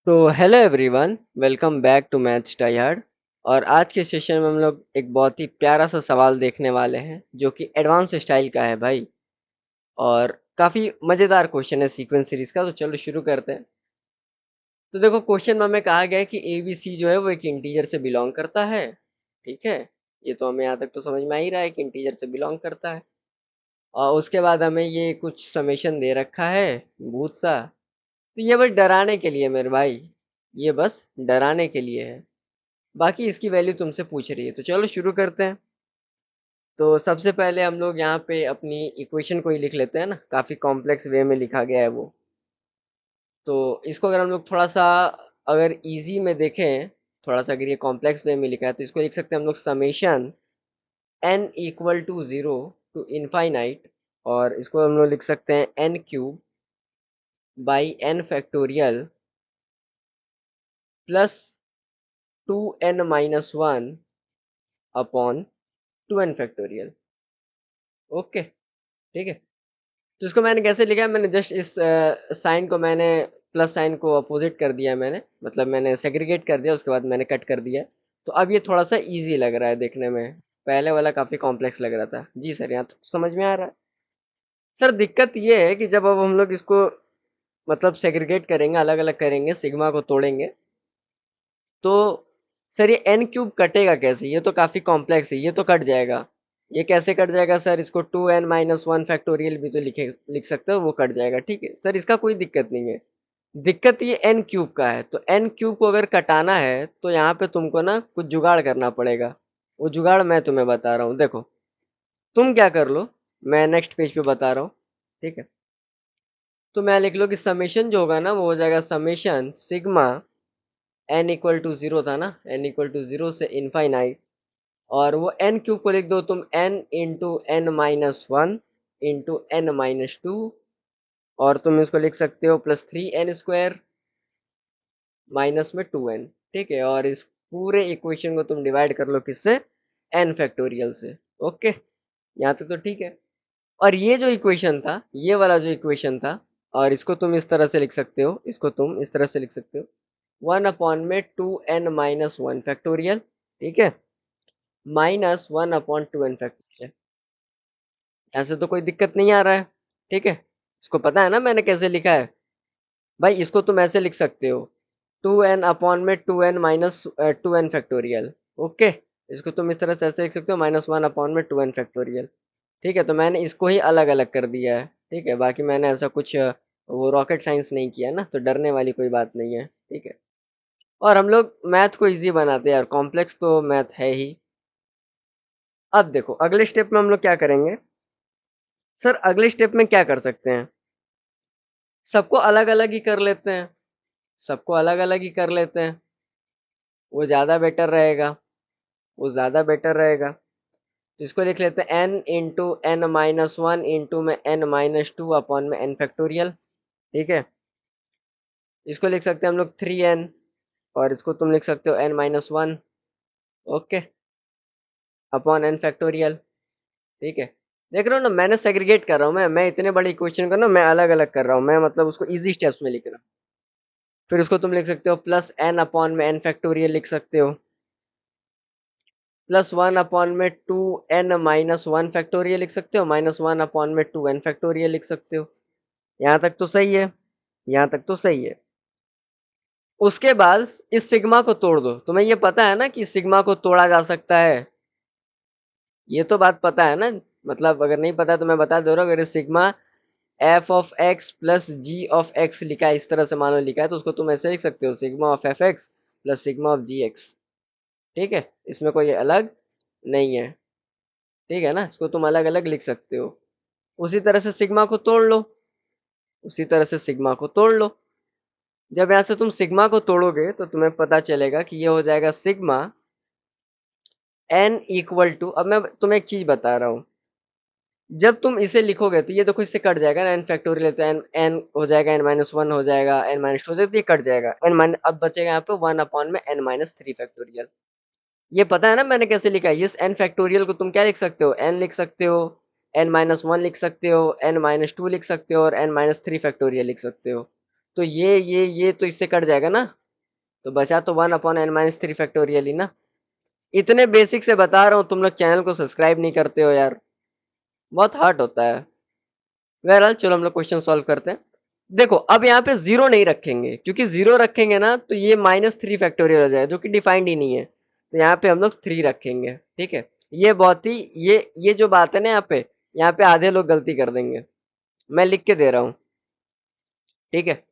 तो hello everyone, welcome back to maths tired. और आज के सेशन में हम लोग एक बहुत ही प्यारा सा सवाल देखने वाले हैं जो कि एडवांस स्टाइल का है भाई। और काफ़ी मज़ेदार क्वेश्चन है सीक्वेंस सीरीज का। तो चलो शुरू करते हैं। तो देखो, क्वेश्चन में हमें कहा गया है कि ए बी सी जो है वो एक इंटीजर से बिलोंग करता है। ठीक है, ये तो हमें यहाँ तक तो समझ में आ ही रहा है कि इंटीजर से बिलोंग करता है। और उसके बाद हमें ये कुछ समेशन दे रखा है, भूत सा। तो ये बस डराने के लिए मेरे भाई, ये बस डराने के लिए है। बाकी इसकी वैल्यू तुमसे पूछ रही है। तो चलो शुरू करते हैं। तो सबसे पहले हम लोग यहाँ पे अपनी इक्वेशन को ही लिख लेते हैं ना, काफ़ी कॉम्प्लेक्स वे में लिखा गया है वो। तो इसको अगर हम लोग थोड़ा सा, अगर इजी में देखें, थोड़ा सा अगर ये कॉम्प्लेक्स वे में लिखा है तो इसको लिख सकते हैं हम लोग summation n equal to zero to infinite. और इसको हम लोग लिख सकते हैं n cube by n factorial plus 2n-1 upon 2n factorial. Okay, ठीक है। तो इसको मैंने कैसे लिखा है, मैंने जस्ट इस साइन को, मैंने प्लस साइन को अपोजिट कर दिया, मैंने मतलब मैंने सेग्रीगेट कर दिया, उसके बाद मैंने कट कर दिया। तो अब ये थोड़ा सा इजी लग रहा है देखने में। पहले वाला काफ़ी कॉम्प्लेक्स लग रहा था। जी सर, यहाँ तो समझ में आ रहा है। सर दिक्कत ये है कि जब अब हम लोग इसको मतलब सेग्रीगेट करेंगे, अलग अलग करेंगे, सिग्मा को तोड़ेंगे, तो सर ये एन क्यूब कटेगा कैसे? ये तो काफ़ी कॉम्प्लेक्स है, ये तो कट जाएगा। ये कैसे कट जाएगा सर? इसको 2n-1 फैक्टोरियल भी तो लिख सकते हो, वो कट जाएगा। ठीक है सर, इसका कोई दिक्कत नहीं है। दिक्कत ये एन क्यूब का है। तो एन क्यूब को अगर कटाना है तो यहाँ पे तुमको ना कुछ जुगाड़ करना पड़ेगा। वो जुगाड़ मैं तुम्हें बता रहा हूँ। देखो, तुम क्या कर लो, मैं नेक्स्ट पेज पे बता रहा हूँ। ठीक है, तो मैं लिख लो कि समेशन जो होगा ना वो हो जाएगा summation sigma N equal to zero था ना, एन इक्वल टू जीरो से इनफाइनाइट। और वो एन क्यूब को लिख दो तुम N into n-1 into n-2। और तुम इसको लिख सकते हो प्लस 3n² माइनस में 2n। ठीक है, और इस पूरे इक्वेशन को तुम डिवाइड कर लो किससे? n फैक्टोरियल से। ओके, यहाँ तक तो ठीक है। और ये जो इक्वेशन था, ये वाला जो इक्वेशन था, और इसको तुम इस तरह से लिख सकते हो, इसको तुम इस तरह से लिख सकते हो, 1/2n-1 फैक्टोरियल। ठीक है, -1/2n फैक्टोरियल। ऐसे तो कोई दिक्कत नहीं आ रहा है। ठीक है, इसको पता है ना मैंने कैसे लिखा है? भाई इसको तुम ऐसे लिख सकते हो, 2n फैक्टोरियल। ओके, इसको तुम इस तरह से ऐसे लिख सकते हो, -1/2n फैक्टोरियल। ठीक है, तो मैंने इसको ही अलग अलग कर दिया है। ठीक है, बाकी मैंने ऐसा कुछ वो रॉकेट साइंस नहीं किया ना, तो डरने वाली कोई बात नहीं है। ठीक है, और हम लोग मैथ को इजी बनाते हैं यार, कॉम्प्लेक्स तो मैथ है ही। अब देखो, अगले स्टेप में हम लोग क्या करेंगे? सर अगले स्टेप में क्या कर सकते हैं? सबको अलग अलग ही कर लेते हैं, सबको अलग अलग ही कर लेते हैं। वो ज़्यादा बेटर रहेगा, वो ज़्यादा बेटर रहेगा। तो इसको लिख लेते हैं n इंटू n-1 इंटू में n-2 अपॉन में n फैक्टोरियल। ठीक है, इसको लिख सकते हैं हम लोग 3n, और इसको तुम लिख सकते हो n-1। Okay, upon n factorial. ठीक है, देख रहे हो ना, मैंने सेग्रीगेट कर रहा हूँ, मैं इतने बड़े इक्वेशन को ना मैं अलग अलग कर रहा हूँ, मैं मतलब उसको इजी स्टेप्स में लिख रहा हूँ। फिर उसको तुम लिख सकते हो प्लस n अपॉन में n फैक्टोरियल लिख सकते हो, प्लस 1 अपॉन में 2n-1 फैक्टोरियल लिख सकते हो, -1 अपॉन में 2n फैक्टोरियल लिख सकते हो। यहाँ तक तो सही है, यहाँ तक तो सही है। उसके बाद इस सिग्मा को तोड़ दो। तुम्हें ये पता है ना कि सिग्मा को तोड़ा जा सकता है, ये तो बात पता है ना। मतलब अगर नहीं पता तो मैं बता दे रहा हूँ। अगर sigma F of X plus G of X लिखा है, इस तरह से मान लो लिखा है, तो उसको तुम ऐसे लिख सकते हो, sigma of F X plus sigma of G X. ठीक है, इसमें कोई अलग नहीं है। ठीक है ना, इसको तुम अलग अलग लिख सकते हो। उसी तरह से सिग्मा को तोड़ लो, उसी तरह से सिग्मा को तोड़ लो। जब यहाँ से तुम सिग्मा को तोड़ोगे तो तुम्हें पता चलेगा कि ये हो जाएगा सिग्मा एन इक्वल टू, अब मैं तुम्हें एक चीज बता रहा हूँ, जब तुम इसे लिखोगे तो ये देखो, इससे कट जाएगा ना, एन फैक्टोरियल, तो एन एन हो जाएगा, n-1 हो जाएगा, n-2 हो जाएगा, तो ये कट जाएगा, एन माइनस, अब बचेगा यहाँ पे 1 अपॉन में n-3 फैक्टोरियल। ये पता है ना मैंने कैसे लिखा है? इस n फैक्टोरियल को तुम क्या लिख सकते हो? n लिख सकते हो, n-1 लिख सकते हो, n-2 लिख सकते हो, और n-3 फैक्टोरियल लिख सकते हो। तो ये तो इससे कट जाएगा ना, तो बचा तो 1/n-3 फैक्टोरियल ही ना। इतने बेसिक से बता रहा हूँ, तुम लोग चैनल को सब्सक्राइब नहीं करते हो यार, बहुत हार्ड होता है। बहरहाल चलो हम लोग क्वेश्चन सॉल्व करते हैं। देखो अब यहाँ पे जीरो नहीं रखेंगे, क्योंकि जीरो रखेंगे ना तो ये -3 फैक्टोरियल हो जाएगा, जो कि डिफाइंड ही नहीं है। तो यहाँ पे हम लोग 3 रखेंगे, ठीक है। ये बहुत ही ये जो बात है ना, यहाँ पे आधे लोग गलती कर देंगे। मैं लिख के दे रहा हूँ, ठीक है।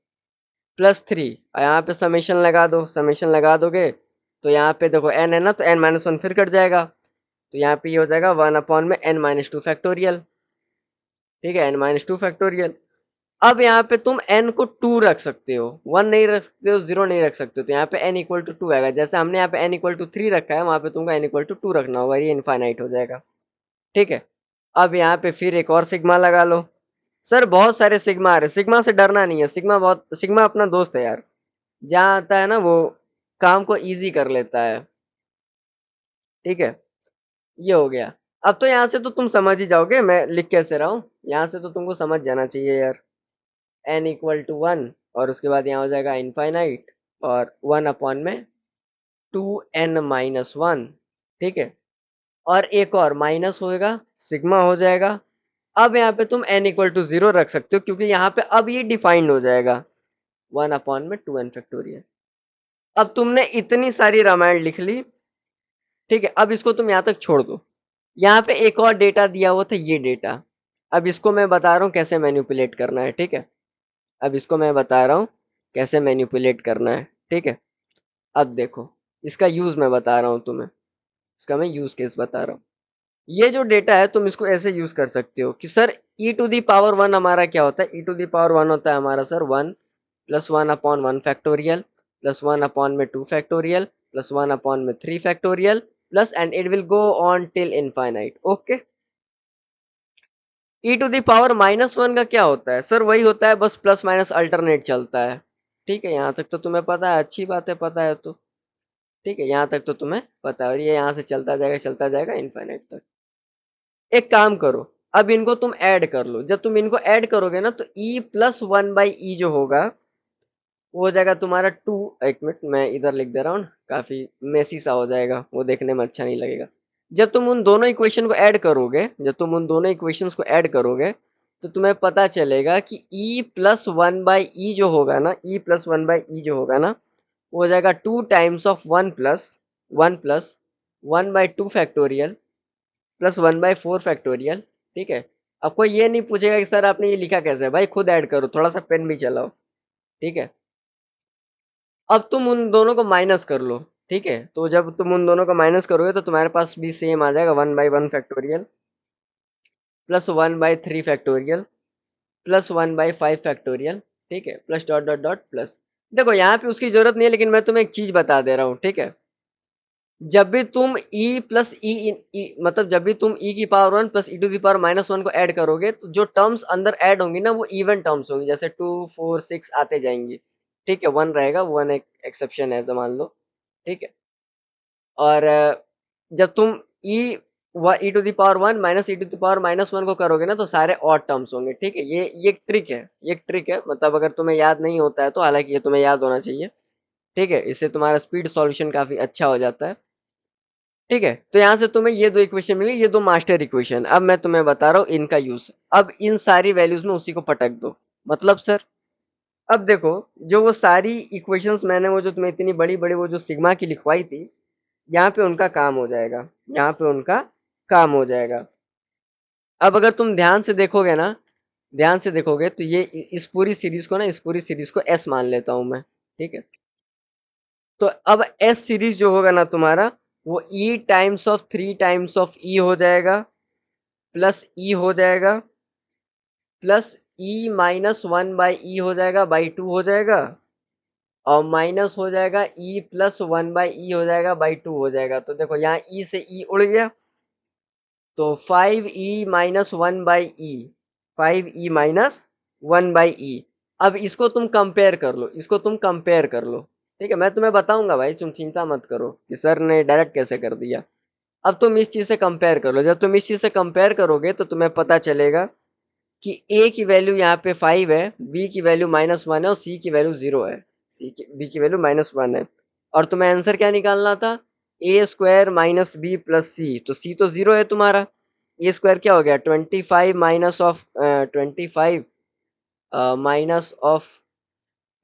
+3 और यहाँ पे समेशन लगा दो, समेशन लगा दोगे तो यहाँ पे देखो n है ना, तो n-1 फिर कट जाएगा, तो यहाँ पे ये हो जाएगा 1/n-2 फैक्टोरियल, ठीक है, n-2 फैक्टोरियल। अब यहाँ पे तुम n को 2 रख सकते हो, 1 नहीं रख सकते हो, 0 नहीं रख सकते हो, तो यहाँ पे n इक्वल टू 2 आएगा। जैसे हमने यहाँ पे n इक्वल टू 3 रखा है, वहां पे तुमको n इक्वल टू 2 रखना होगा, ये इनफाइनाइट हो जाएगा, ठीक है। अब यहाँ पे फिर एक और सिग्मा लगा लो। सर बहुत सारे सिग्मा आ रहे, सिग्मा से डरना नहीं है, सिग्मा अपना दोस्त है यार, जहाँ आता है ना वो काम को इजी कर लेता है, ठीक है। ये हो गया। अब तो यहाँ से तो तुम समझ ही जाओगे मैं लिख कैसे रहा हूँ, यहाँ से तो तुमको समझ जाना चाहिए यार। n इक्वल टू 1 और उसके बाद यहाँ हो जाएगा इनफाइनाइट और 1 में 2n-1, ठीक है। और एक और माइनस होएगा, सिग्मा हो जाएगा। अब यहाँ पे तुम n इक्वल टू 0 रख सकते हो, क्योंकि यहाँ पे अब ये डिफाइंड हो जाएगा 1 में 2n फैक्टोरियल। अब तुमने इतनी सारी रामायण लिख ली, ठीक है। अब इसको तुम यहाँ तक छोड़ दो। यहाँ पे एक और डेटा दिया हुआ था, ये डेटा। अब इसको मैं बता रहा हूँ कैसे मैनिपुलेट करना है, ठीक है। अब इसको मैं बता रहा हूँ कैसे मैनिपुलेट करना है, ठीक है। अब देखो, इसका यूज मैं बता रहा हूँ तुम्हें, इसका मैं यूज केस बता रहा हूँ। ये जो डेटा है तुम इसको ऐसे यूज कर सकते हो कि सर e⁻1 हमारा क्या होता है, e⁻1 होता है हमारा sir 1 + 1/1 factorial plus 1/2 factorial plus 1/3 factorial plus and it will go on till infinite, okay. e⁻1 का क्या होता है सर, वही होता है, बस प्लस माइनस अल्टरनेट चलता है, ठीक है। यहाँ तक तो तुम्हें पता है, अच्छी बात है, पता है तो ठीक है, यहाँ तक तो तुम्हें पता है। और ये यहाँ से चलता जाएगा इनफाइनाइट तक। एक काम करो, अब इनको तुम ऐड कर लो। जब तुम इनको ऐड करोगे ना तो e+1/e जो होगा वो हो जाएगा तुम्हारा 2। एक मिनट मैं इधर लिख दे रहा हूँ ना, काफी मेसी सा हो जाएगा, वो देखने में अच्छा नहीं लगेगा। जब तुम उन दोनों इक्वेशन को ऐड करोगे, जब तुम उन दोनों इक्वेशंस को ऐड करोगे तो तुम्हें पता चलेगा कि e+1/e जो होगा ना, e+1/e जो होगा ना, वो हो जाएगा 2 times of 1+1 factorial plus 1/4 factorial, ठीक है। अब कोई ये नहीं पूछेगा कि सर आपने ये लिखा कैसे है, भाई खुद ऐड करो, थोड़ा सा पेन भी चलाओ, ठीक है। अब तुम उन दोनों को माइनस कर लो, ठीक है। तो जब तुम उन दोनों को माइनस करोगे तो तुम्हारे पास भी सेम आ जाएगा 1/1 factorial plus 1/3 factorial plus 1/5 factorial, ठीक है, plus dot dot dot plus. देखो यहाँ पे उसकी जरूरत नहीं है, लेकिन मैं तुम्हें एक चीज बता दे रहा हूँ, ठीक है। जब भी तुम मतलब जब भी तुम e⁻1 प्लस e⁻−1 को ऐड करोगे तो जो टर्म्स अंदर ऐड होंगी ना वो इवन टर्म्स होंगी, जैसे 2 4 6 आते जाएंगी, ठीक है। 1 रहेगा, 1 एक एक्सेप्शन है, मान लो, ठीक है। और जब तुम e⁻1 माइनस e⁻−1 को करोगे ना तो सारे ऑड टर्म्स होंगे, ठीक है। ये एक ट्रिक है, ये एक ट्रिक है, मतलब अगर तुम्हें याद नहीं होता है तो, हालांकि ये तुम्हें याद होना चाहिए, ठीक है। इससे तुम्हारा स्पीड सॉल्यूशन काफी अच्छा हो जाता है, ठीक है। तो यहाँ से तुम्हें ये दो इक्वेशन मिली, ये दो मास्टर इक्वेशन। अब मैं तुम्हें बता रहा हूँ इनका यूज। अब इन सारी वैल्यूज में उसी को पटक दो, मतलब सर अब देखो, जो वो सारी इक्वेशंस मैंने वो जो तुम्हें इतनी बड़ी बड़ी वो जो सिग्मा की लिखवाई थी, यहाँ पे उनका काम हो जाएगा, यहाँ पे उनका काम हो जाएगा। अब अगर तुम ध्यान से देखोगे ना, ध्यान से देखोगे तो ये इस पूरी सीरीज को ना, इस पूरी सीरीज को एस मान लेता हूं मैं, ठीक है। तो अब एस सीरीज जो होगा ना तुम्हारा, वो ई टाइम्स ऑफ 3 टाइम्स ऑफ ई हो जाएगा, प्लस ई हो जाएगा, प्लस e-1/e हो जाएगा, बाई 2 हो जाएगा, और माइनस हो जाएगा e+1/e हो जाएगा, बाई 2 हो जाएगा। तो देखो यहाँ e से e उड़ गया, तो 5e-1/e, 5e-1/e। अब इसको तुम कंपेयर कर लो, इसको तुम कंपेयर कर लो, ठीक है। मैं तुम्हें बताऊंगा भाई, तुम चिंता मत करो कि सर ने डायरेक्ट कैसे कर दिया। अब तुम इस चीज से कंपेयर कर लो, जब तुम इस चीज से कंपेयर करोगे तो तुम्हें पता चलेगा कि ए की वैल्यू यहाँ पे 5 है, बी की वैल्यू -1 है और सी की वैल्यू 0 है, बी की वैल्यू -1 है, और तुम्हें आंसर क्या निकालना था, ए स्क्वायर माइनस बी प्लस सी, तो सी तो 0 है तुम्हारा, ए स्क्वायर क्या हो गया 25 माइनस ऑफ 25 माइनस ऑफ,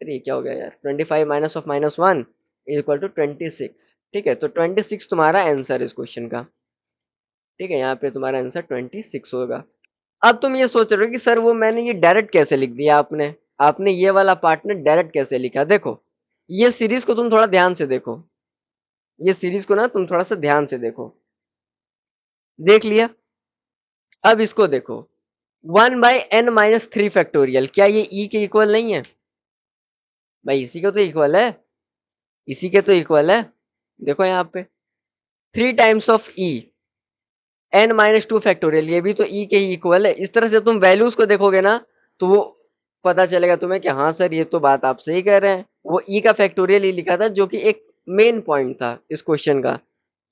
अरे क्या हो गया यार, 25 minus of -1 is equal to 26। ठीक है, तो 26 तुम्हारा आंसर इस क्वेश्चन का। ठीक है, यहाँ पे तुम्हारा आंसर 26 होगा। अब तुम ये सोच रहे हो कि सर वो मैंने ये डायरेक्ट कैसे लिख दिया, आपने आपने ये वाला पार्ट ने डायरेक्ट कैसे लिखा। देखो ये सीरीज को तुम थोड़ा ध्यान से देखो, ये सीरीज को ना तुम थोड़ा सा ध्यान से देखो, देख लिया। अब इसको देखो, 1/n-3 क्या ये e के इक्वल नहीं है भाई, इसी के तो इक्वल है, इसी के तो इक्वल है। देखो यहाँ पे 3 टाइम्स ऑफ e n-2 ये भी तो e के ही इक्वल है। इस तरह से तुम वैल्यूज को देखोगे ना तो वो पता चलेगा तुम्हें कि हाँ सर ये तो बात आप सही कह रहे हैं, वो e का फैक्टोरियल ही लिखा था जो कि एक मेन पॉइंट था इस क्वेश्चन का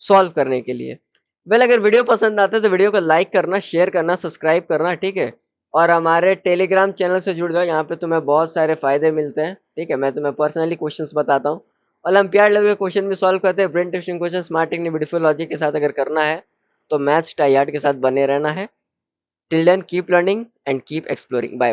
सॉल्व करने के लिए। वेल अगर वीडियो पसंद आता है तो वीडियो को लाइक करना, शेयर करना, सब्सक्राइब करना, ठीक है। और हमारे टेलीग्राम चैनल से जुड़ जाओ, यहाँ पे तुम्हें बहुत सारे फायदे मिलते हैं, ठीक है। मैं तुम्हें पर्सनली क्वेश्चंस बताता हूँ, ओलंपियाड लेवल के क्वेश्चन भी सॉल्व करते हैं, brain testing question smart technique beautiful logic के साथ अगर करना है तो मैथ्स टाइयार्ड के साथ बने रहना है। Till then keep learning and keep exploring, bye bye.